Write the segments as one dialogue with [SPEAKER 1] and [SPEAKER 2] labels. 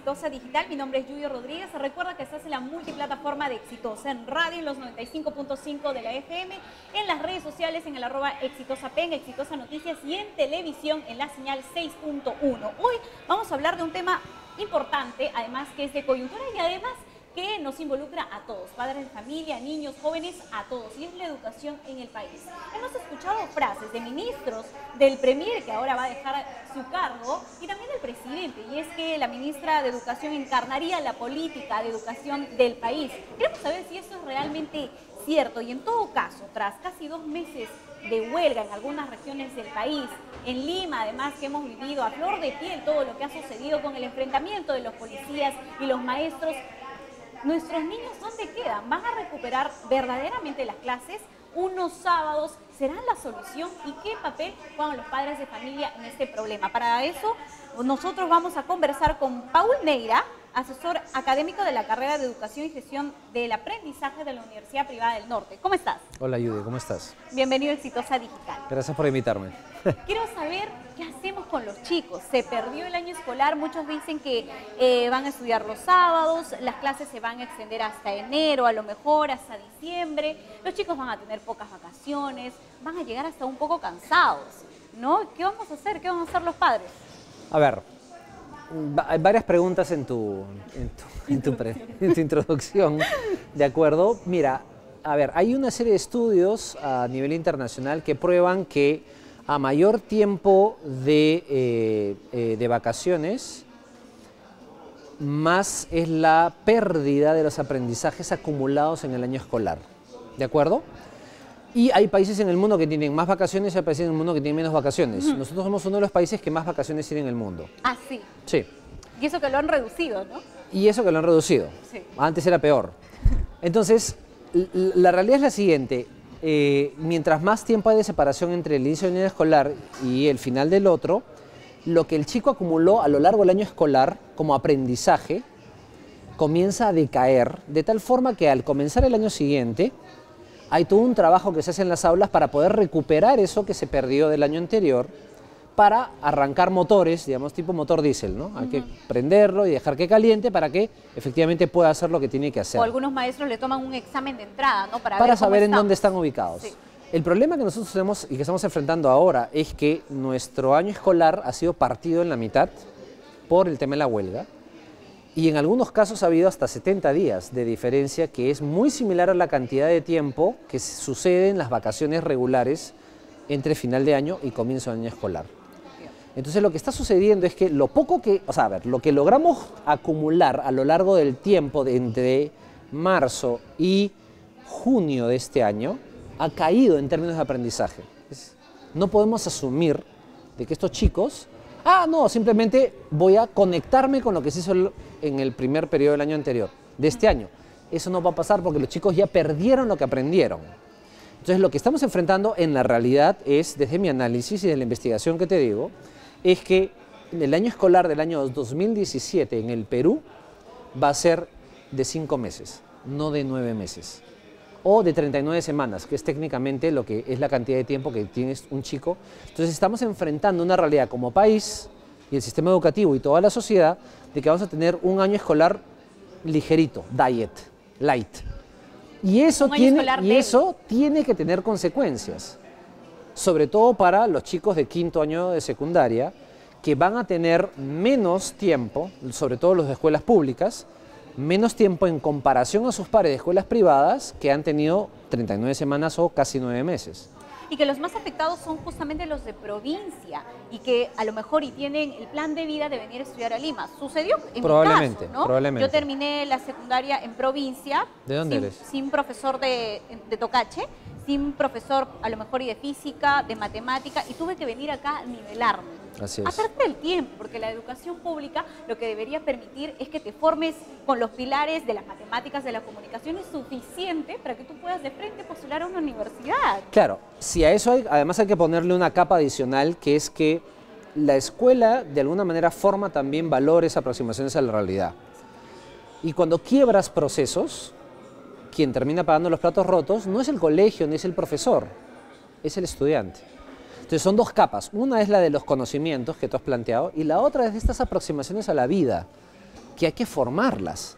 [SPEAKER 1] Exitosa Digital. Mi nombre es Yuyo Rodríguez. Recuerda que estás en la multiplataforma de Exitosa, en radio, en los 95.5 de la FM, en las redes sociales, en el @ExitosaP, en Exitosa Noticias y en televisión en la señal 6.1. Hoy vamos a hablar de un tema importante, además que es de coyuntura y además que nos involucra a todos, padres de familia, niños, jóvenes, a todos, y es la educación en el país. Hemos escuchado frases de ministros, del premier que ahora va a dejar su cargo, y también del presidente, y es que la ministra de Educación encarnaría la política de educación del país. Queremos saber si esto es realmente cierto, y en todo caso, tras casi 2 meses de huelga en algunas regiones del país, en Lima además que hemos vivido a flor de piel todo lo que ha sucedido con el enfrentamiento de los policías y los maestros, ¿nuestros niños dónde quedan? ¿Van a recuperar verdaderamente las clases? ¿Unos sábados serán la solución? ¿Y qué papel juegan los padres de familia en este problema? Para eso, nosotros vamos a conversar con Paul Neira, asesor académico de la carrera de Educación y Gestión del Aprendizaje de la Universidad Privada del Norte. ¿Cómo estás?
[SPEAKER 2] Hola, Judy, ¿cómo estás?
[SPEAKER 1] Bienvenido a Exitosa Digital.
[SPEAKER 2] Gracias por invitarme.
[SPEAKER 1] Quiero saber qué hacemos con los chicos. Se perdió el año escolar, muchos dicen que van a estudiar los sábados, las clases se van a extender hasta enero, a lo mejor hasta diciembre, los chicos van a tener pocas vacaciones, van a llegar hasta un poco cansados, ¿no? ¿Qué vamos a hacer? ¿Qué van a hacer los padres?
[SPEAKER 2] A ver, hay varias preguntas en tu introducción, ¿de acuerdo? Mira, a ver, hay una serie de estudios a nivel internacional que prueban que a mayor tiempo de vacaciones, más es la pérdida de los aprendizajes acumulados en el año escolar, ¿de acuerdo? Y hay países en el mundo que tienen más vacaciones y hay países en el mundo que tienen menos vacaciones. Nosotros somos uno de los países que más vacaciones tienen en el mundo.
[SPEAKER 1] Ah, sí.
[SPEAKER 2] Sí.
[SPEAKER 1] Y eso que lo han reducido, ¿no?
[SPEAKER 2] Y eso que lo han reducido.
[SPEAKER 1] Sí.
[SPEAKER 2] Antes era peor. Entonces, la realidad es la siguiente. Mientras más tiempo hay de separación entre el inicio del año escolar y el final del otro, lo que el chico acumuló a lo largo del año escolar como aprendizaje comienza a decaer, de tal forma que al comenzar el año siguiente hay todo un trabajo que se hace en las aulas para poder recuperar eso que se perdió del año anterior, para arrancar motores, digamos, tipo motor diésel, ¿no? Hay que prenderlo y dejar que caliente para que efectivamente pueda hacer lo que tiene que hacer.
[SPEAKER 1] O algunos maestros le toman un examen de entrada, ¿no?
[SPEAKER 2] Para saber en dónde están ubicados.
[SPEAKER 1] Sí.
[SPEAKER 2] El problema que nosotros tenemos y que estamos enfrentando ahora es que nuestro año escolar ha sido partido en la mitad por el tema de la huelga, y en algunos casos ha habido hasta 70 días de diferencia, que es muy similar a la cantidad de tiempo que sucede en las vacaciones regulares entre final de año y comienzo del año escolar. Entonces lo que está sucediendo es que lo poco que, o sea, a ver, lo que logramos acumular a lo largo del tiempo de entre marzo y junio de este año ha caído en términos de aprendizaje. No podemos asumir de que estos chicos, no, simplemente voy a conectarme con lo que se hizo en el primer periodo del año anterior, de este año. Eso no va a pasar porque los chicos ya perdieron lo que aprendieron. Entonces lo que estamos enfrentando en la realidad es, desde mi análisis y de la investigación que te digo, es que el año escolar del año 2017 en el Perú va a ser de 5 meses, no de 9 meses. O de 39 semanas, que es técnicamente lo que es la cantidad de tiempo que tiene un chico. Entonces estamos enfrentando una realidad como país y el sistema educativo y toda la sociedad de que vamos a tener un año escolar ligerito, light. Y eso tiene que tener consecuencias, sobre todo para los chicos de 5º año de secundaria, que van a tener menos tiempo, sobre todo los de escuelas públicas, menos tiempo en comparación a sus pares de escuelas privadas que han tenido 39 semanas o casi 9 meses.
[SPEAKER 1] Y que los más afectados son justamente los de provincia y que a lo mejor tienen el plan de vida de venir a estudiar a Lima. Sucedió en mi caso, ¿no?
[SPEAKER 2] Probablemente.
[SPEAKER 1] Yo terminé la secundaria en provincia.
[SPEAKER 2] ¿De dónde eres?
[SPEAKER 1] Sin profesor de Tocache, sin profesor a lo mejor y de física, de matemática, y tuve que venir acá a nivelarme.
[SPEAKER 2] Así es.
[SPEAKER 1] A perder el tiempo, porque la educación pública lo que debería permitir es que te formes con los pilares de las matemáticas, de la comunicación, es suficiente para que tú puedas de frente postular a una universidad.
[SPEAKER 2] Claro, si a eso además hay que ponerle una capa adicional, que es que la escuela de alguna manera forma también valores, aproximaciones a la realidad. Y cuando quiebras procesos, quien termina pagando los platos rotos no es el colegio ni es el profesor, es el estudiante. Entonces son 2 capas, una es la de los conocimientos que tú has planteado y la otra es de estas aproximaciones a la vida. que hay que formarlas.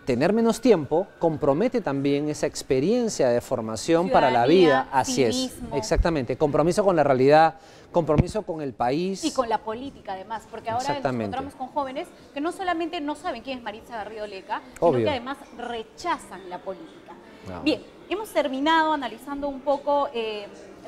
[SPEAKER 2] Tener menos tiempo compromete también esa experiencia de formación para la vida. Así es,
[SPEAKER 1] civismo.
[SPEAKER 2] exactamente. Compromiso con la realidad, compromiso con el país.
[SPEAKER 1] Y con la política, además, porque ahora nos
[SPEAKER 2] Exactamente.
[SPEAKER 1] encontramos con jóvenes que no solamente no saben quién es Maritza Garrido Leca,
[SPEAKER 2] Obvio.
[SPEAKER 1] sino que además rechazan la política.
[SPEAKER 2] No.
[SPEAKER 1] Bien, hemos terminado analizando un poco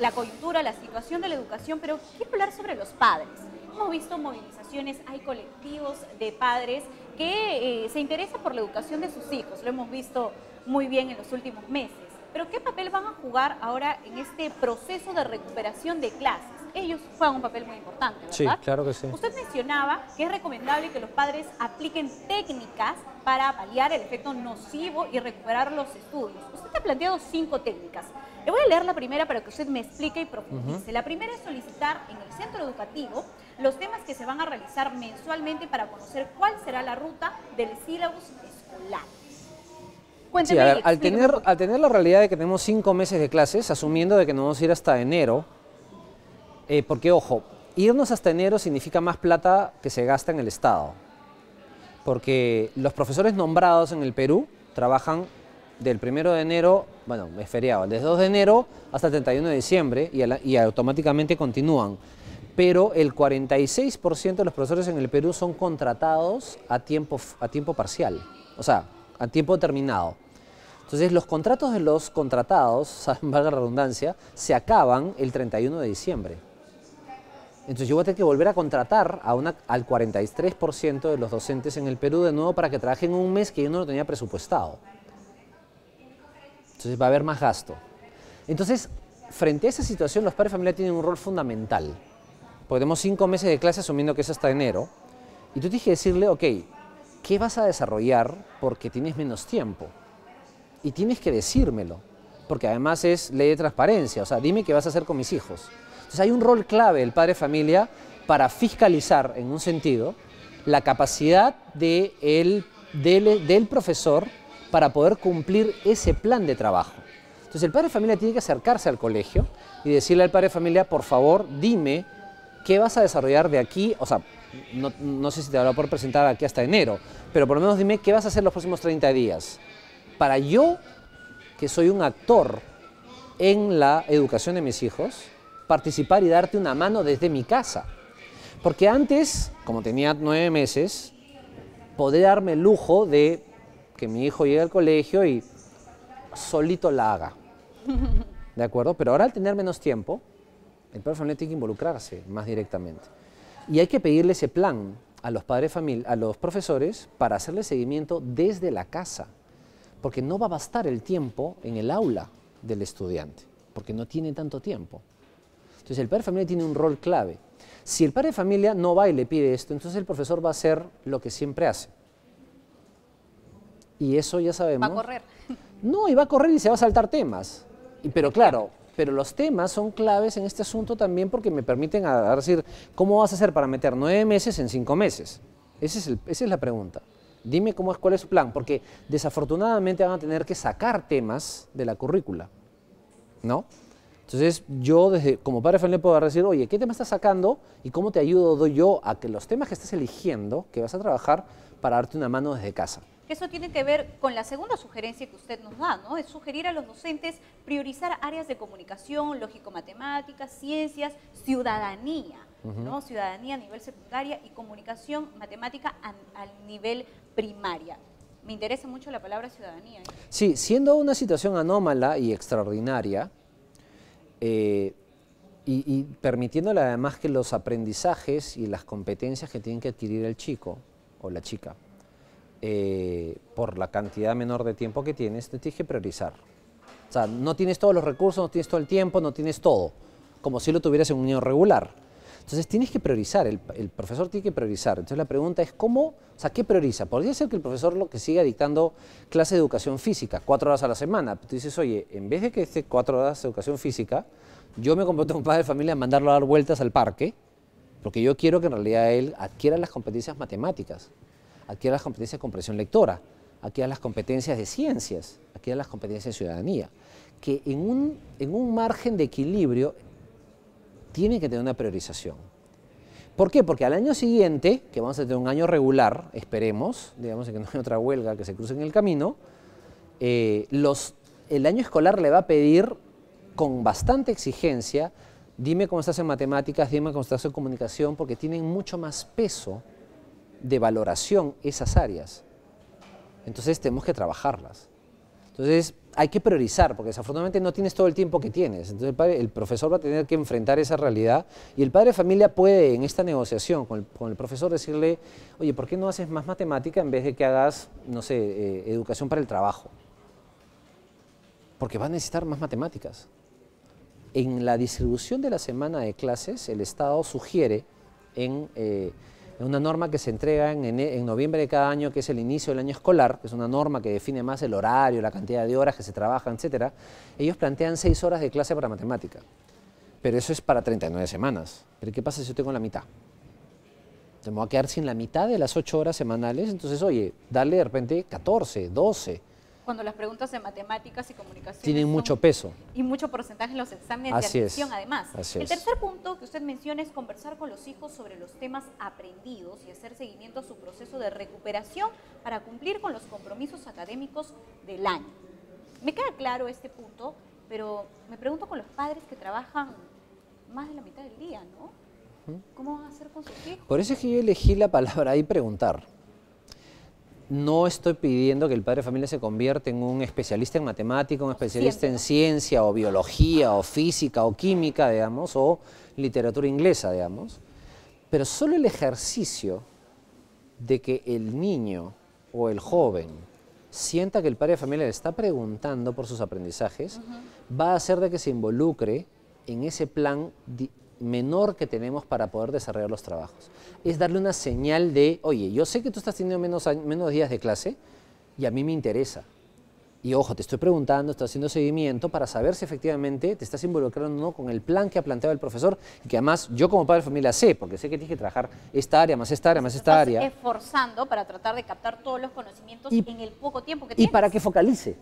[SPEAKER 1] la coyuntura, la situación de la educación, pero quiero hablar sobre los padres. Hemos visto movilizaciones, hay colectivos de padres que se interesan por la educación de sus hijos, lo hemos visto muy bien en los últimos meses. Pero ¿qué papel van a jugar ahora en este proceso de recuperación de clases? Ellos juegan un papel muy importante, ¿verdad?
[SPEAKER 2] Sí, claro que sí.
[SPEAKER 1] Usted mencionaba que es recomendable que los padres apliquen técnicas para paliar el efecto nocivo y recuperar los estudios. Usted ha planteado 5 técnicas. Le voy a leer la primera para que usted me explique y profundice. La primera es solicitar en el centro educativo los temas que se van a realizar mensualmente para conocer cuál será la ruta del sílabus escolar.
[SPEAKER 2] Sí,
[SPEAKER 1] Cuénteme
[SPEAKER 2] a
[SPEAKER 1] y
[SPEAKER 2] ver, al
[SPEAKER 1] explíqueme un poquito.
[SPEAKER 2] tener la realidad de que tenemos 5 meses de clases, asumiendo de que nos vamos a ir hasta enero, porque ojo, irnos hasta enero significa más plata que se gasta en el Estado, porque los profesores nombrados en el Perú trabajan del 1 de enero, bueno, es feriado, desde 2 de enero hasta el 31 de diciembre y automáticamente continúan. Pero el 46% de los profesores en el Perú son contratados a tiempo parcial, o sea, a tiempo determinado. Entonces, los contratos de los contratados, valga la redundancia, se acaban el 31 de diciembre. Entonces, yo voy a tener que volver a contratar al 43% de los docentes en el Perú de nuevo para que trabajen un mes que yo no lo tenía presupuestado. Entonces, va a haber más gasto. Entonces, frente a esa situación, los padres de familia tienen un rol fundamental. Porque tenemos 5 meses de clase asumiendo que es hasta enero. Y tú tienes que decirle, ok, ¿qué vas a desarrollar? Porque tienes menos tiempo. Y tienes que decírmelo, porque además es ley de transparencia, o sea, dime qué vas a hacer con mis hijos. Entonces hay un rol clave del padre de familia para fiscalizar, en un sentido, la capacidad del profesor para poder cumplir ese plan de trabajo. Entonces el padre de familia tiene que acercarse al colegio y decirle al padre de familia, por favor, dime qué vas a desarrollar de aquí, o sea, no sé si te lo voy a poder presentar aquí hasta enero, pero por lo menos dime qué vas a hacer los próximos 30 días. Para yo, que soy un actor en la educación de mis hijos, participar y darte una mano desde mi casa. Porque antes, como tenía 9 meses, podría darme el lujo de que mi hijo llegue al colegio y solito la haga. ¿De acuerdo? Pero ahora al tener menos tiempo, el padre de familia tiene que involucrarse más directamente. Y hay que pedirle ese plan a los padres de familia, a los profesores, para hacerle seguimiento desde la casa. Porque no va a bastar el tiempo en el aula del estudiante, porque no tiene tanto tiempo. Entonces el padre de familia tiene un rol clave. Si el padre de familia no va y le pide esto, entonces el profesor va a hacer lo que siempre hace. Y eso ya sabemos.
[SPEAKER 1] Va a correr.
[SPEAKER 2] No, y va a correr y se va a saltar temas. Pero claro, pero los temas son claves en este asunto también porque me permiten decir, ¿cómo vas a hacer para meter 9 meses en 5 meses? Esa es la pregunta. Dime cuál es su plan, porque desafortunadamente van a tener que sacar temas de la currícula, ¿no? Entonces yo como padre de familia puedo decir, oye, ¿qué tema estás sacando y cómo te ayudo yo a que los temas que estés eligiendo, que vas a trabajar, para darte una mano desde casa?
[SPEAKER 1] Eso tiene que ver con la segunda sugerencia que usted nos da, ¿no? Es sugerir a los docentes priorizar áreas de comunicación, lógico-matemáticas, ciencias, ciudadanía, ¿no? Ciudadanía a nivel secundaria y comunicación matemática al nivel primaria. Me interesa mucho la palabra ciudadanía.
[SPEAKER 2] Sí, siendo una situación anómala y extraordinaria, y permitiéndole además que los aprendizajes y las competencias que tienen que adquirir el chico o la chica, por la cantidad menor de tiempo que tienes que priorizar. O sea, no tienes todos los recursos, no tienes todo el tiempo, no tienes todo, como si lo tuvieras en un niño regular. Entonces tienes que priorizar, el profesor tiene que priorizar. Entonces la pregunta es ¿qué prioriza? Podría ser que el profesor lo que siga dictando clase de educación física, 4 horas a la semana. Tú dices, oye, en vez de que esté 4 horas de educación física, yo me comprometo con padre de familia a mandarlo a dar vueltas al parque, porque yo quiero que en realidad él adquiera las competencias matemáticas, adquiera las competencias de comprensión lectora, adquiera las competencias de ciencias, adquiera las competencias de ciudadanía, que en un margen de equilibrio tiene que tener una priorización. ¿Por qué? Porque al año siguiente, que vamos a tener un año regular, esperemos, digamos que no hay otra huelga que se cruce en el camino, el año escolar le va a pedir con bastante exigencia, dime cómo estás en matemáticas, dime cómo estás en comunicación, porque tienen mucho más peso de valoración esas áreas. Entonces tenemos que trabajarlas. Entonces hay que priorizar, porque desafortunadamente no tienes todo el tiempo que tienes. Entonces el profesor va a tener que enfrentar esa realidad y el padre de familia puede en esta negociación con el profesor decirle, oye, ¿por qué no haces más matemática en vez de que hagas, no sé, educación para el trabajo? Porque va a necesitar más matemáticas. En la distribución de la semana de clases, el Estado sugiere en una norma que se entrega en noviembre de cada año, que es el inicio del año escolar, que es una norma que define más el horario, la cantidad de horas que se trabajan, etc. Ellos plantean 6 horas de clase para matemática, pero eso es para 39 semanas. ¿Pero qué pasa si yo tengo la mitad? Me voy a quedar sin la mitad de las 8 horas semanales, entonces, oye, darle de repente 14, 12.
[SPEAKER 1] Cuando las preguntas de matemáticas y comunicación
[SPEAKER 2] tienen mucho peso.
[SPEAKER 1] Y mucho porcentaje en los exámenes
[SPEAKER 2] Así
[SPEAKER 1] de admisión,
[SPEAKER 2] es,
[SPEAKER 1] además.
[SPEAKER 2] así
[SPEAKER 1] El
[SPEAKER 2] es.
[SPEAKER 1] tercer punto que usted menciona es conversar con los hijos sobre los temas aprendidos y hacer seguimiento a su proceso de recuperación para cumplir con los compromisos académicos del año. Me queda claro este punto, pero me pregunto con los padres que trabajan más de la mitad del día, ¿no? ¿Cómo van a hacer con sus hijos?
[SPEAKER 2] Por eso es que yo elegí la palabra ahí, preguntar. No estoy pidiendo que el padre de familia se convierta en un especialista en matemática, un especialista en ciencia o biología o física o química, digamos, o literatura inglesa, digamos. Pero solo el ejercicio de que el niño o el joven sienta que el padre de familia le está preguntando por sus aprendizajes, va a hacer de que se involucre en ese plan menor que tenemos para poder desarrollar los trabajos. Es darle una señal de, oye, yo sé que tú estás teniendo menos días de clase y a mí me interesa. Y ojo, te estoy preguntando, estoy haciendo seguimiento para saber si efectivamente te estás involucrando o no con el plan que ha planteado el profesor y que además yo como padre de familia sé, porque sé que tienes que trabajar esta área, más esta área, más esta área.
[SPEAKER 1] Estás esforzando para tratar de captar todos los conocimientos en el poco tiempo que tienes.
[SPEAKER 2] Y para que focalice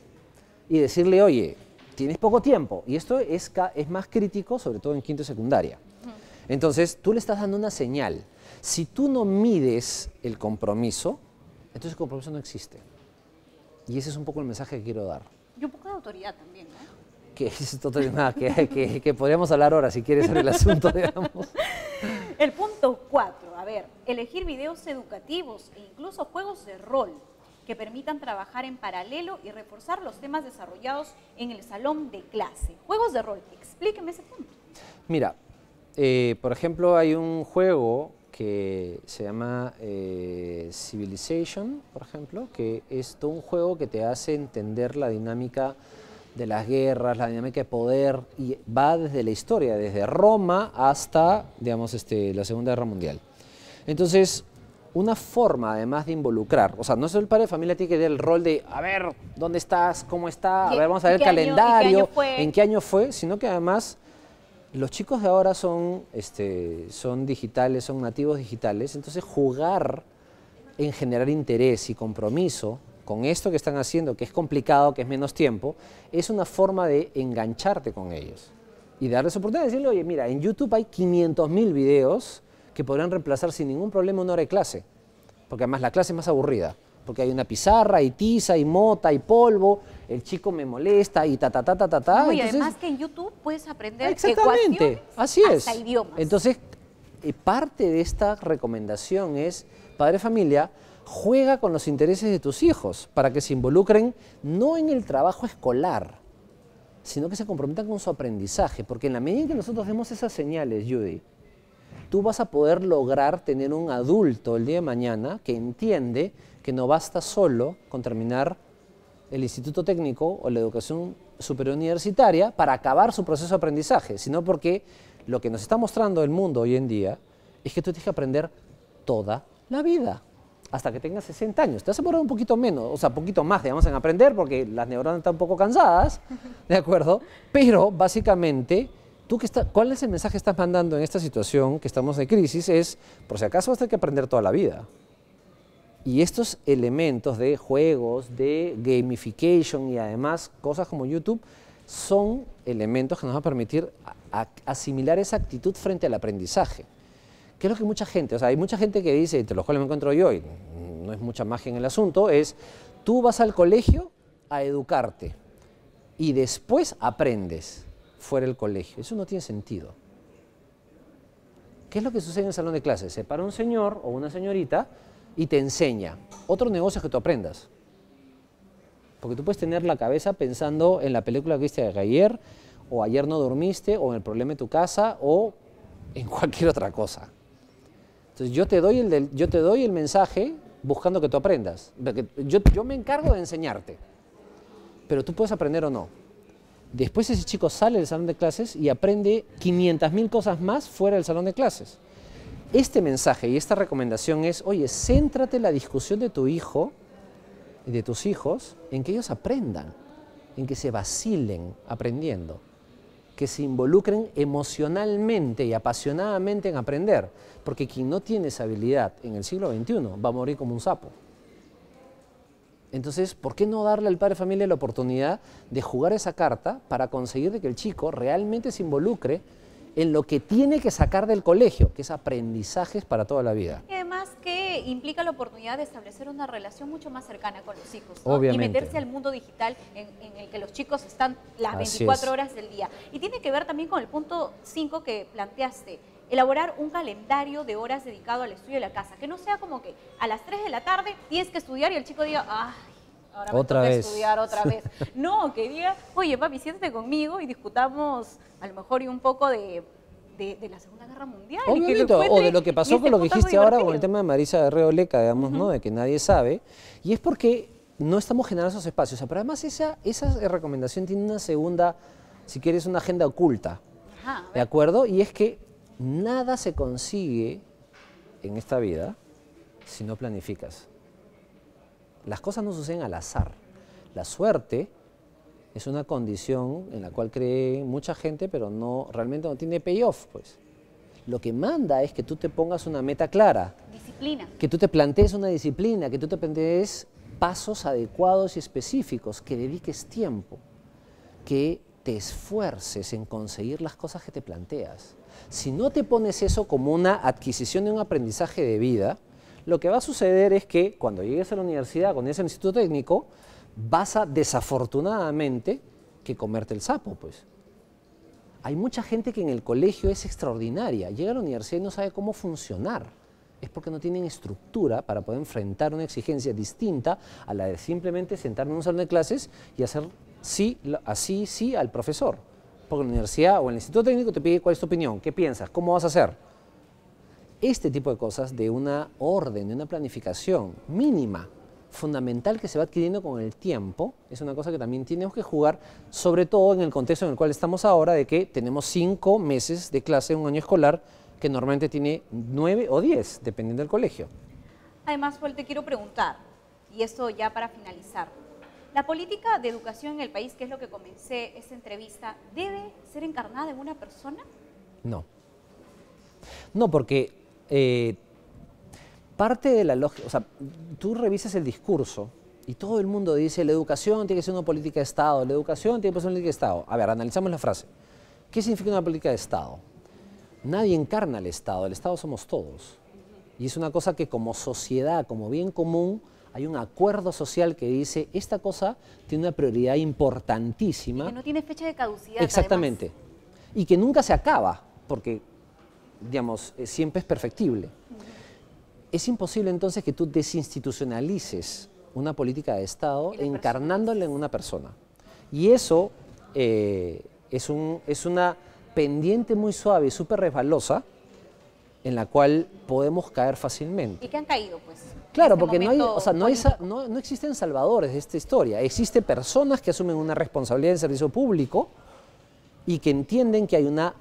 [SPEAKER 2] y decirle, oye, tienes poco tiempo. Y esto es más crítico, sobre todo en quinto y secundaria. Entonces, tú le estás dando una señal. Si tú no mides el compromiso, entonces el compromiso no existe. Y ese es un poco el mensaje que quiero dar.
[SPEAKER 1] Y un poco de autoridad también, ¿no?
[SPEAKER 2] Que es que podríamos hablar ahora, si quieres, sobre el asunto, digamos.
[SPEAKER 1] El punto 4, a ver, elegir videos educativos e incluso juegos de rol que permitan trabajar en paralelo y reforzar los temas desarrollados en el salón de clase. Juegos de rol, explíqueme ese punto.
[SPEAKER 2] Mira, por ejemplo, hay un juego que se llama Civilization, por ejemplo, que es todo un juego que te hace entender la dinámica de las guerras, la dinámica de poder, y va desde la historia, desde Roma hasta, digamos, la Segunda Guerra Mundial. Entonces, una forma, además de involucrar, o sea, no solo el padre de familia tiene que dar el rol de, a ver, ¿dónde estás? ¿Cómo está? A ver, vamos a ver el calendario, en qué año fue, sino que además los chicos de ahora son digitales, son nativos digitales, entonces jugar en generar interés y compromiso con esto que están haciendo, que es complicado, que es menos tiempo, es una forma de engancharte con ellos y darles oportunidad de decirle, oye, mira, en YouTube hay 500.000 videos que podrán reemplazar sin ningún problema una hora de clase, porque además la clase es más aburrida, porque hay una pizarra, hay tiza, hay mota, hay polvo, el chico me molesta y ta.
[SPEAKER 1] No, y
[SPEAKER 2] entonces,
[SPEAKER 1] además que en YouTube puedes aprender
[SPEAKER 2] exactamente, así es.
[SPEAKER 1] hasta idiomas.
[SPEAKER 2] Entonces, parte de esta recomendación es, padre de familia, juega con los intereses de tus hijos para que se involucren no en el trabajo escolar, sino que se comprometan con su aprendizaje, porque en la medida en que nosotros demos esas señales, Judy, tú vas a poder lograr tener un adulto el día de mañana que entiende que no basta solo con terminar el instituto técnico o la educación superior universitaria para acabar su proceso de aprendizaje, sino porque lo que nos está mostrando el mundo hoy en día es que tú tienes que aprender toda la vida, hasta que tengas 60 años. Te vas a poner un poquito menos, o sea, un poquito más, digamos, en aprender, porque las neuronas están un poco cansadas, ¿de acuerdo? Pero, básicamente, ¿cuál es el mensaje que estás mandando en esta situación que estamos de crisis? Es, por si acaso vas a tener que aprender toda la vida. Y estos elementos de juegos, de gamification y además cosas como YouTube son elementos que nos van a permitir asimilar esa actitud frente al aprendizaje. ¿Qué es lo que mucha gente, o sea, hay mucha gente que dice, entre los cuales me encuentro yo, y no es mucha magia en el asunto, es tú vas al colegio a educarte y después aprendes fuera del colegio. Eso no tiene sentido. ¿Qué es lo que sucede en el salón de clases? Se para un señor o una señorita y te enseña. Otro negocio es que tú aprendas. Porque tú puedes tener la cabeza pensando en la película que viste ayer, o ayer no dormiste, o en el problema de tu casa, o en cualquier otra cosa. Entonces yo te doy el mensaje buscando que tú aprendas. Yo me encargo de enseñarte, pero tú puedes aprender o no. Después ese chico sale del salón de clases y aprende 500.000 cosas más fuera del salón de clases. Este mensaje y esta recomendación es, oye, céntrate la discusión de tu hijo y de tus hijos en que ellos aprendan, en que se vacilen aprendiendo, que se involucren emocionalmente y apasionadamente en aprender, porque quien no tiene esa habilidad en el siglo XXI va a morir como un sapo. Entonces, ¿por qué no darle al padre de familia la oportunidad de jugar esa carta para conseguir de que el chico realmente se involucre en lo que tiene que sacar del colegio, que es aprendizajes para toda la vida?
[SPEAKER 1] Y además que implica la oportunidad de establecer una relación mucho más cercana con los hijos, ¿no?
[SPEAKER 2] Obviamente.
[SPEAKER 1] Y meterse al mundo digital en el que los chicos están las 24 horas del día. Y tiene que ver también con el punto 5 que planteaste, elaborar un calendario de horas dedicado al estudio de la casa, que no sea como que a las 3 de la tarde tienes que estudiar y el chico diga, ay, ahora me toca estudiar otra vez. No, que diga, oye papi, siéntate conmigo y discutamos a lo mejor y un poco de la Segunda Guerra Mundial.
[SPEAKER 2] Obviamente, o de lo que pasó con lo que dijiste ahora con el tema de Marisa Guerrero Leca, digamos, ¿no? De que nadie sabe. Y es porque no estamos generando esos espacios. O sea, pero además esa recomendación tiene una segunda, si quieres, una agenda oculta.
[SPEAKER 1] Ajá,
[SPEAKER 2] ¿De acuerdo? Y es que nada se consigue en esta vida si no planificas. Las cosas no suceden al azar. La suerte es una condición en la cual cree mucha gente, pero realmente no tiene payoff, pues. Lo que manda es que tú te pongas una meta clara.
[SPEAKER 1] Disciplina.
[SPEAKER 2] Que tú te plantees una disciplina, que tú te plantees pasos adecuados y específicos, que dediques tiempo, que te esfuerces en conseguir las cosas que te planteas. Si no te pones eso como una adquisición de un aprendizaje de vida, lo que va a suceder es que cuando llegues a la universidad, cuando llegues al instituto técnico, vas a desafortunadamente que comerte el sapo, pues. Hay mucha gente que en el colegio es extraordinaria, llega a la universidad y no sabe cómo funcionar. Es porque no tienen estructura para poder enfrentar una exigencia distinta a la de simplemente sentarme en un salón de clases y hacer sí al profesor. Porque en la universidad o en el instituto técnico te pide cuál es tu opinión, qué piensas, cómo vas a hacer. Este tipo de cosas de una orden, de una planificación mínima, fundamental, que se va adquiriendo con el tiempo, es una cosa que también tenemos que jugar, sobre todo en el contexto en el cual estamos ahora, de que tenemos 5 meses de clase en un año escolar que normalmente tiene 9 o 10, dependiendo del colegio.
[SPEAKER 1] Además, Paul, te quiero preguntar, y esto ya para finalizar, ¿la política de educación en el país, que es lo que comencé esta entrevista, debe ser encarnada en una persona?
[SPEAKER 2] No. No, porque parte de la lógica, o sea, tú revisas el discurso y todo el mundo dice la educación tiene que ser una política de Estado, la educación tiene que ser una política de Estado. A ver, analizamos la frase. ¿Qué significa una política de Estado? Nadie encarna el Estado somos todos. Y es una cosa que como sociedad, como bien común, hay un acuerdo social que dice esta cosa tiene una prioridad importantísima.
[SPEAKER 1] Y que no tiene fecha de caducidad.
[SPEAKER 2] Exactamente. Además. Y que nunca se acaba, porque, digamos, siempre es perfectible. Es imposible entonces que tú desinstitucionalices una política de Estado encarnándola en una persona. Y eso es una pendiente muy suave y súper resbalosa en la cual podemos caer fácilmente.
[SPEAKER 1] ¿Y qué han caído, pues?
[SPEAKER 2] Claro, porque no existen salvadores de esta historia. Existen personas que asumen una responsabilidad en servicio público y que entienden que hay una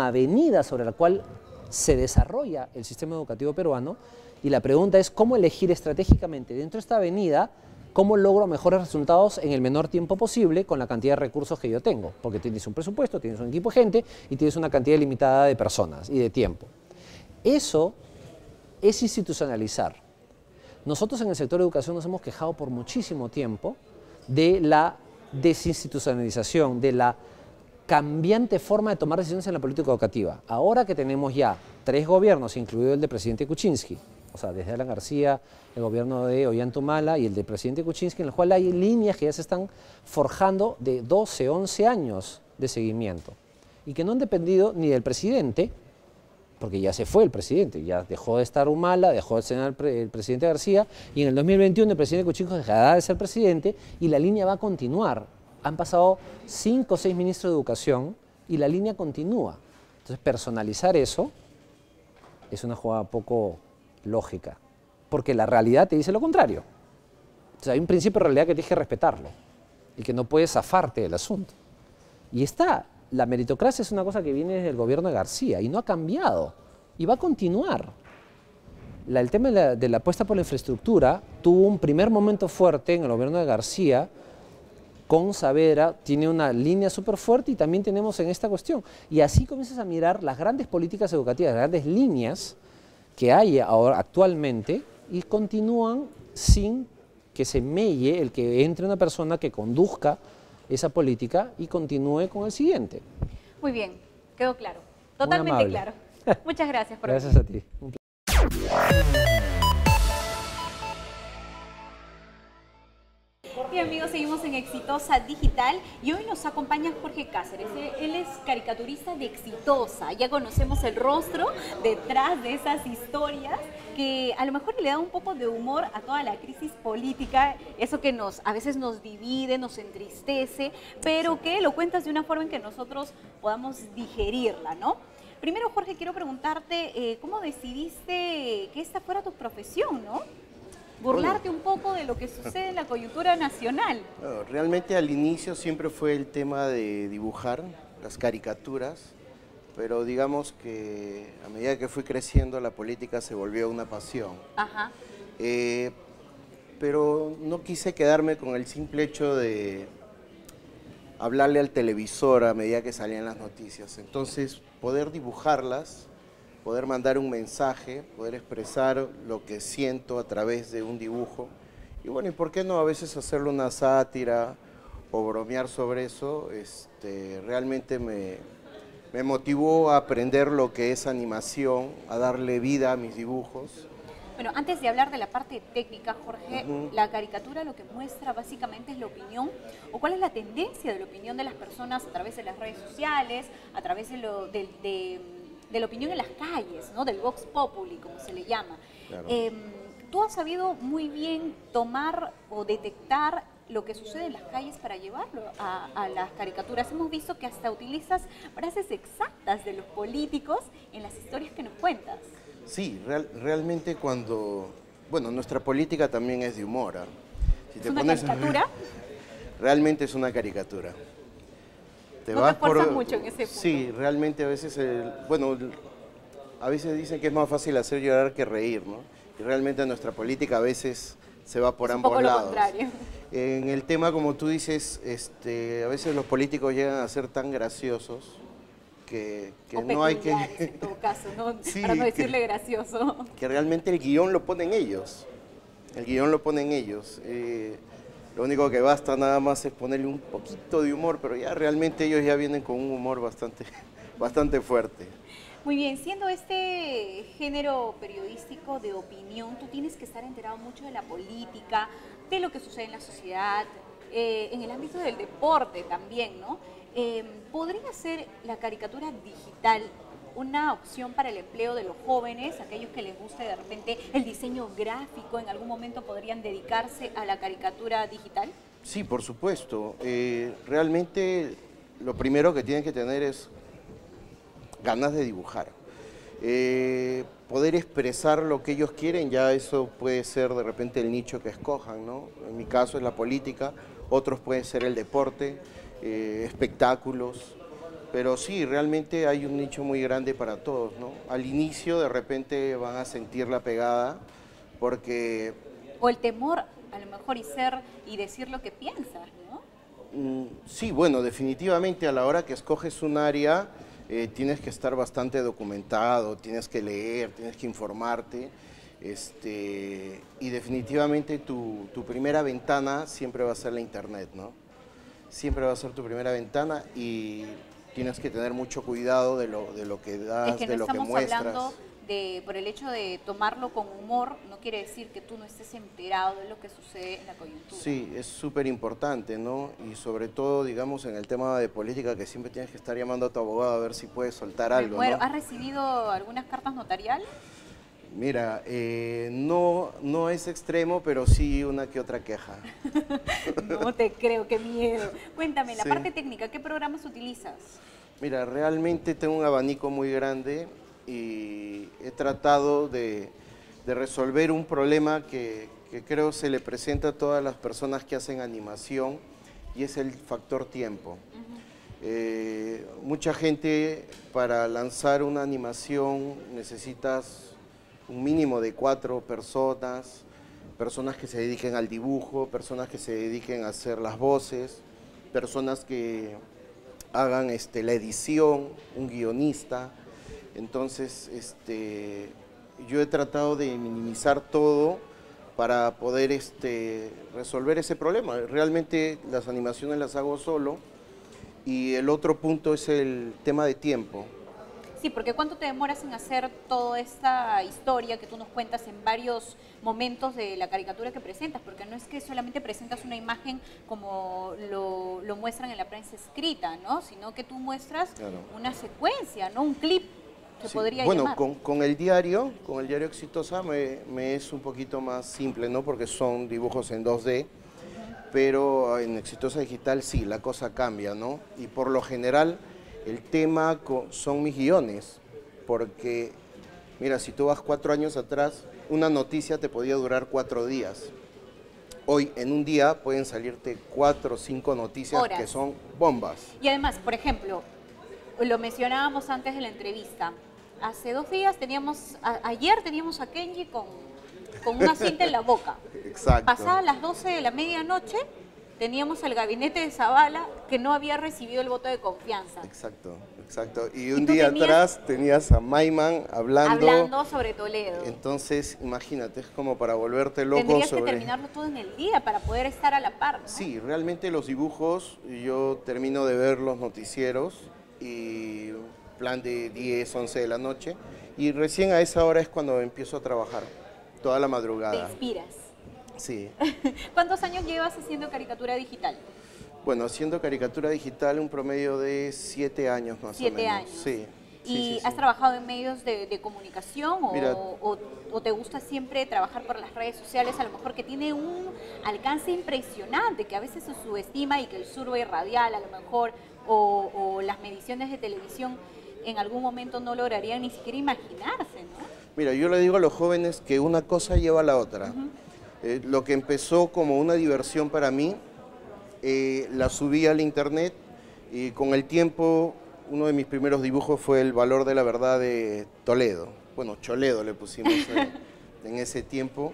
[SPEAKER 2] avenida sobre la cual se desarrolla el sistema educativo peruano, y la pregunta es cómo elegir estratégicamente dentro de esta avenida, cómo logro mejores resultados en el menor tiempo posible con la cantidad de recursos que yo tengo, porque tienes un presupuesto, tienes un equipo de gente y tienes una cantidad limitada de personas y de tiempo. Eso es institucionalizar. Nosotros en el sector de educación nos hemos quejado por muchísimo tiempo de la desinstitucionalización, de la cambiante forma de tomar decisiones en la política educativa. Ahora que tenemos ya 3 gobiernos, incluido el del presidente Kuczynski, o sea, desde Alan García, el gobierno de Ollanta y el del presidente Kuczynski, en el cual hay líneas que ya se están forjando de 12, 11 años de seguimiento y que no han dependido ni del presidente, porque ya se fue el presidente, ya dejó de estar Humala, dejó de ser el presidente García, y en el 2021 el presidente Kuczynski dejará de ser presidente y la línea va a continuar. Han pasado 5 o 6 ministros de educación y la línea continúa. Entonces, personalizar eso es una jugada poco lógica, porque la realidad te dice lo contrario. Entonces, hay un principio de realidad que tienes que respetarlo y que no puedes zafarte del asunto. Y la meritocracia es una cosa que viene desde el gobierno de García y no ha cambiado y va a continuar. El tema de la apuesta por la infraestructura tuvo un primer momento fuerte en el gobierno de García. Con Saavedra tiene una línea súper fuerte y también tenemos en esta cuestión. Y así comienzas a mirar las grandes políticas educativas, las grandes líneas que hay ahora actualmente y continúan sin que se melle el que entre una persona que conduzca esa política y continúe con el siguiente.
[SPEAKER 1] Muy bien, quedó claro, totalmente claro. Muchas gracias por
[SPEAKER 2] Gracias a ti.
[SPEAKER 1] Bien, amigos, seguimos en Exitosa Digital y hoy nos acompaña Jorge Cáceres. Él es caricaturista de Exitosa. Ya conocemos el rostro detrás de esas historias que a lo mejor le da un poco de humor a toda la crisis política, eso que a veces nos divide, nos entristece, pero que lo cuentas de una forma en que nosotros podamos digerirla, ¿no? Primero, Jorge, quiero preguntarte, ¿cómo decidiste que esta fuera tu profesión, no? Burlarte un poco de lo que sucede en la coyuntura nacional.
[SPEAKER 3] Bueno, realmente al inicio siempre fue el tema de dibujar, las caricaturas, pero digamos que a medida que fui creciendo la política se volvió una pasión.
[SPEAKER 1] Ajá.
[SPEAKER 3] Pero no quise quedarme con el simple hecho de hablarle al televisor a medida que salían las noticias. Entonces, poder dibujarlas, poder mandar un mensaje, poder expresar lo que siento a través de un dibujo. Y bueno, ¿y por qué no a veces hacerle una sátira o bromear sobre eso? Realmente me motivó a aprender lo que es animación, a darle vida a mis dibujos.
[SPEAKER 1] Bueno, antes de hablar de la parte técnica, Jorge, la caricatura lo que muestra básicamente es la opinión, o cuál es la tendencia de la opinión de las personas a través de las redes sociales, a través de la opinión en las calles, ¿no? Del Vox Populi, como se le llama.
[SPEAKER 3] Claro.
[SPEAKER 1] Tú has sabido muy bien tomar o detectar lo que sucede en las calles para llevarlo a las caricaturas. Hemos visto que hasta utilizas frases exactas de los políticos en las historias que nos cuentas.
[SPEAKER 3] Sí, realmente bueno, nuestra política también es de humor. ¿Eh? Si
[SPEAKER 1] ¿Es una caricatura?
[SPEAKER 3] Realmente es una caricatura.
[SPEAKER 1] No te esfuerzas mucho en ese punto.
[SPEAKER 3] Sí, realmente a veces, a veces dicen que es más fácil hacer llorar que reír, ¿no? Y realmente nuestra política a veces se va por ambos lados.
[SPEAKER 1] Un poco lo contrario.
[SPEAKER 3] En el tema, como tú dices, a veces los políticos llegan a ser tan graciosos que no hay que...
[SPEAKER 1] en todo caso, ¿no?
[SPEAKER 3] Sí,
[SPEAKER 1] para no decirle gracioso.
[SPEAKER 3] Que realmente el guión lo ponen ellos. El guión lo ponen ellos. Lo único que basta nada más es ponerle un poquito de humor, pero ya realmente ellos ya vienen con un humor bastante fuerte.
[SPEAKER 1] Muy bien, siendo este género periodístico de opinión, tú tienes que estar enterado mucho de la política, de lo que sucede en la sociedad, en el ámbito del deporte también, ¿no? ¿Podría ser la caricatura digital una opción para el empleo de los jóvenes, aquellos que les guste de repente el diseño gráfico, en algún momento podrían dedicarse a la caricatura digital?
[SPEAKER 3] Sí, por supuesto. Realmente lo primero que tienen que tener es ganas de dibujar. Poder expresar lo que ellos quieren, ya eso puede ser de repente el nicho que escojan, ¿no? En mi caso es la política, otros pueden ser el deporte, espectáculos. Pero sí, realmente hay un nicho muy grande para todos, ¿no? Al inicio de repente van a sentir la pegada porque...
[SPEAKER 1] O el temor a lo mejor y decir lo que piensas, ¿no?
[SPEAKER 3] Sí, bueno, definitivamente a la hora que escoges un área tienes que estar bastante documentado, tienes que leer, tienes que informarte. Y definitivamente tu primera ventana siempre va a ser la internet, ¿no? Siempre va a ser tu primera ventana y tienes que tener mucho cuidado de lo que das,
[SPEAKER 1] Es que no
[SPEAKER 3] de lo que
[SPEAKER 1] estamos
[SPEAKER 3] muestras.
[SPEAKER 1] hablando de, por el hecho de tomarlo con humor, no quiere decir que tú no estés enterado de lo que sucede en la coyuntura.
[SPEAKER 3] Sí, es súper importante, ¿no? Y sobre todo, digamos, en el tema de política, que siempre tienes que estar llamando a tu abogado a ver si puedes soltar
[SPEAKER 1] Me
[SPEAKER 3] algo,
[SPEAKER 1] muero.
[SPEAKER 3] ¿no?
[SPEAKER 1] ¿Has recibido algunas cartas notariales?
[SPEAKER 3] Mira, no es extremo, pero sí una que otra queja.
[SPEAKER 1] No te creo, qué miedo. Cuéntame, la
[SPEAKER 3] Sí.
[SPEAKER 1] parte técnica, ¿qué programas utilizas?
[SPEAKER 3] Mira, realmente tengo un abanico muy grande y he tratado de resolver un problema que creo se le presenta a todas las personas que hacen animación, y es el factor tiempo. Mucha gente, para lanzar una animación necesitas un mínimo de 4 personas, personas que se dediquen al dibujo, personas que se dediquen a hacer las voces, personas que hagan la edición, un guionista. Entonces, yo he tratado de minimizar todo para poder resolver ese problema. Realmente las animaciones las hago solo, y el otro punto es el tema de tiempo.
[SPEAKER 1] Sí, porque ¿cuánto te demoras en hacer toda esta historia que tú nos cuentas en varios momentos de la caricatura que presentas? Porque no es que solamente presentas una imagen como lo muestran en la prensa escrita, ¿no? Sino que tú muestras una secuencia, ¿no? Un clip que
[SPEAKER 3] Sí,
[SPEAKER 1] podría
[SPEAKER 3] bueno,
[SPEAKER 1] llamar.
[SPEAKER 3] con el diario Exitosa me es un poquito más simple, ¿no? Porque son dibujos en 2D, pero en Exitosa Digital sí, la cosa cambia, ¿no? Y por lo general el tema son mis guiones, porque mira, si tú vas 4 años atrás, una noticia te podía durar 4 días. Hoy, en un día, pueden salirte 4 o 5 noticias
[SPEAKER 1] Horas.
[SPEAKER 3] que son bombas.
[SPEAKER 1] Y además, por ejemplo, lo mencionábamos antes de la entrevista. Hace 2 días ayer teníamos a Kenji con una cinta en la boca.
[SPEAKER 3] Exacto.
[SPEAKER 1] Pasadas las 12 de la medianoche, teníamos al gabinete de Zavala que no había recibido el voto de confianza.
[SPEAKER 3] Exacto, exacto. Y
[SPEAKER 1] Y
[SPEAKER 3] un
[SPEAKER 1] tú
[SPEAKER 3] día
[SPEAKER 1] tenías-
[SPEAKER 3] atrás tenías a Maiman
[SPEAKER 1] Hablando sobre Toledo.
[SPEAKER 3] Entonces, imagínate, es como para volverte loco
[SPEAKER 1] Tendrías que
[SPEAKER 3] sobre...
[SPEAKER 1] terminarlo todo en el día para poder estar a la par, ¿no?
[SPEAKER 3] Sí, realmente los dibujos, yo termino de ver los noticieros y plan de 10, 11 de la noche, y recién a esa hora es cuando empiezo a trabajar, toda la
[SPEAKER 1] Te
[SPEAKER 3] madrugada.
[SPEAKER 1] inspiras.
[SPEAKER 3] Sí.
[SPEAKER 1] ¿Cuántos años llevas haciendo caricatura digital?
[SPEAKER 3] Bueno, haciendo caricatura digital un promedio de 7 años más
[SPEAKER 1] 7
[SPEAKER 3] o menos.
[SPEAKER 1] años.
[SPEAKER 3] Sí.
[SPEAKER 1] ¿Y
[SPEAKER 3] sí, sí,
[SPEAKER 1] has
[SPEAKER 3] sí.
[SPEAKER 1] trabajado en medios de comunicación
[SPEAKER 3] Mira.
[SPEAKER 1] o te gusta siempre trabajar por las redes sociales, a lo mejor que tiene un alcance impresionante, que a veces se subestima y que el survey radial a lo mejor o las mediciones de televisión en algún momento no lograrían ni siquiera imaginarse, ¿no?
[SPEAKER 3] Mira, yo le digo a los jóvenes que una cosa lleva a la otra. Lo que empezó como una diversión para mí, la subí al internet, y con el tiempo uno de mis primeros dibujos fue El valor de la verdad de Toledo. Bueno, Choledo le pusimos en ese tiempo,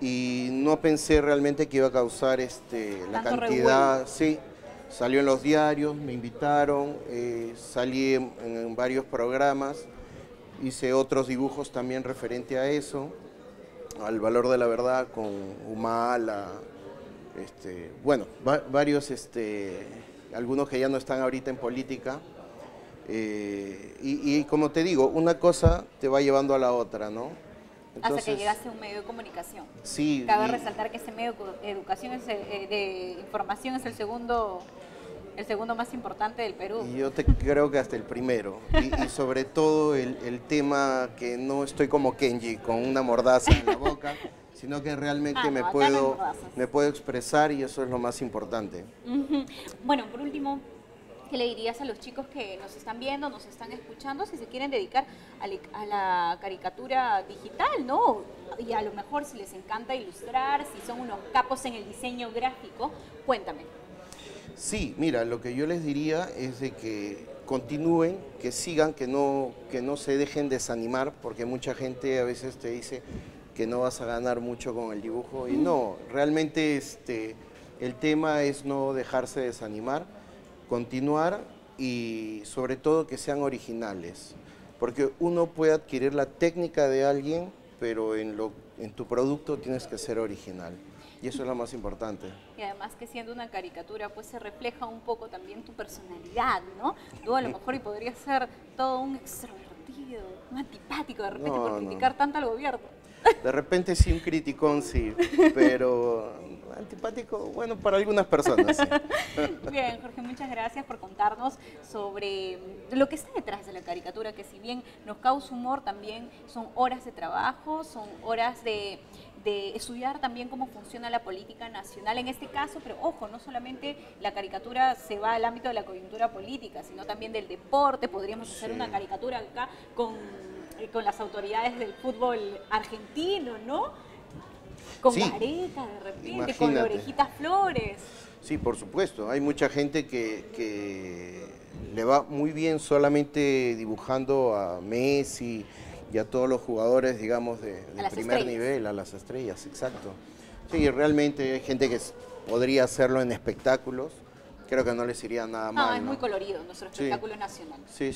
[SPEAKER 3] y no pensé realmente que iba a causar la
[SPEAKER 1] Tanto
[SPEAKER 3] cantidad.
[SPEAKER 1] revuelo.
[SPEAKER 3] Sí, salió en los diarios, me invitaron, salí en varios programas, hice otros dibujos también referente a eso, al valor de la verdad, con Humala, bueno, varios, algunos que ya no están ahorita en política. Y como te digo, una cosa te va llevando a la otra, ¿no?
[SPEAKER 1] Hasta que llegaste a un medio de comunicación.
[SPEAKER 3] Sí.
[SPEAKER 1] Cabe resaltar que ese medio de educación de información es el segundo más importante del Perú.
[SPEAKER 3] Y yo creo que hasta el primero. Y sobre todo el tema que no estoy como Kenji, con una mordaza en la boca, sino que realmente
[SPEAKER 1] Ah, no, acá no hay mordazas.
[SPEAKER 3] me puedo expresar, y eso es lo más importante.
[SPEAKER 1] Ujú. Bueno, por último, ¿qué le dirías a los chicos que nos están viendo, nos están escuchando, si se quieren dedicar a la caricatura digital, ¿no? Y a lo mejor si les encanta ilustrar, si son unos capos en el diseño gráfico, cuéntame.
[SPEAKER 3] Sí, mira, lo que yo les diría es de que continúen, que sigan, que no se dejen desanimar, porque mucha gente a veces te dice que no vas a ganar mucho con el dibujo, y no, realmente el tema es no dejarse desanimar, continuar, y sobre todo que sean originales, porque uno puede adquirir la técnica de alguien, pero en tu producto tienes que ser original. Y eso es lo más importante.
[SPEAKER 1] Y además que siendo una caricatura, pues se refleja un poco también tu personalidad, ¿no? Tú a lo mejor y podrías ser todo un extrovertido, un antipático de repente por criticar tanto al gobierno.
[SPEAKER 3] De repente sí, un criticón sí, pero antipático, bueno, para algunas personas sí.
[SPEAKER 1] Bien, Jorge, muchas gracias por contarnos sobre lo que está detrás de la caricatura, que si bien nos causa humor, también son horas de trabajo, son horas de estudiar también cómo funciona la política nacional en este caso, pero ojo, no solamente la caricatura se va al ámbito de la coyuntura política, sino también del deporte. Podríamos hacer una caricatura acá con las autoridades del fútbol argentino, ¿no? Con Gareca de repente, imagínate, con Orejita Flores.
[SPEAKER 3] Sí, por supuesto. Hay mucha gente que le va muy bien solamente dibujando a Messi y a todos los jugadores, digamos, de primer nivel, a las estrellas, exacto. Sí, realmente hay gente que podría hacerlo en espectáculos. Creo que no les iría nada mal.
[SPEAKER 1] No, es muy colorido nuestro espectáculo nacional.
[SPEAKER 3] Sí.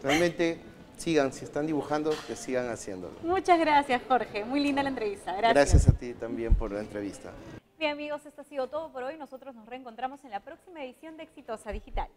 [SPEAKER 3] Realmente sigan, si están dibujando, que sigan haciéndolo.
[SPEAKER 1] Muchas gracias, Jorge. Muy linda la entrevista. Gracias.
[SPEAKER 3] Gracias a ti también por la entrevista.
[SPEAKER 1] Bien, amigos, esto ha sido todo por hoy. Nosotros nos reencontramos en la próxima edición de Exitosa Digital.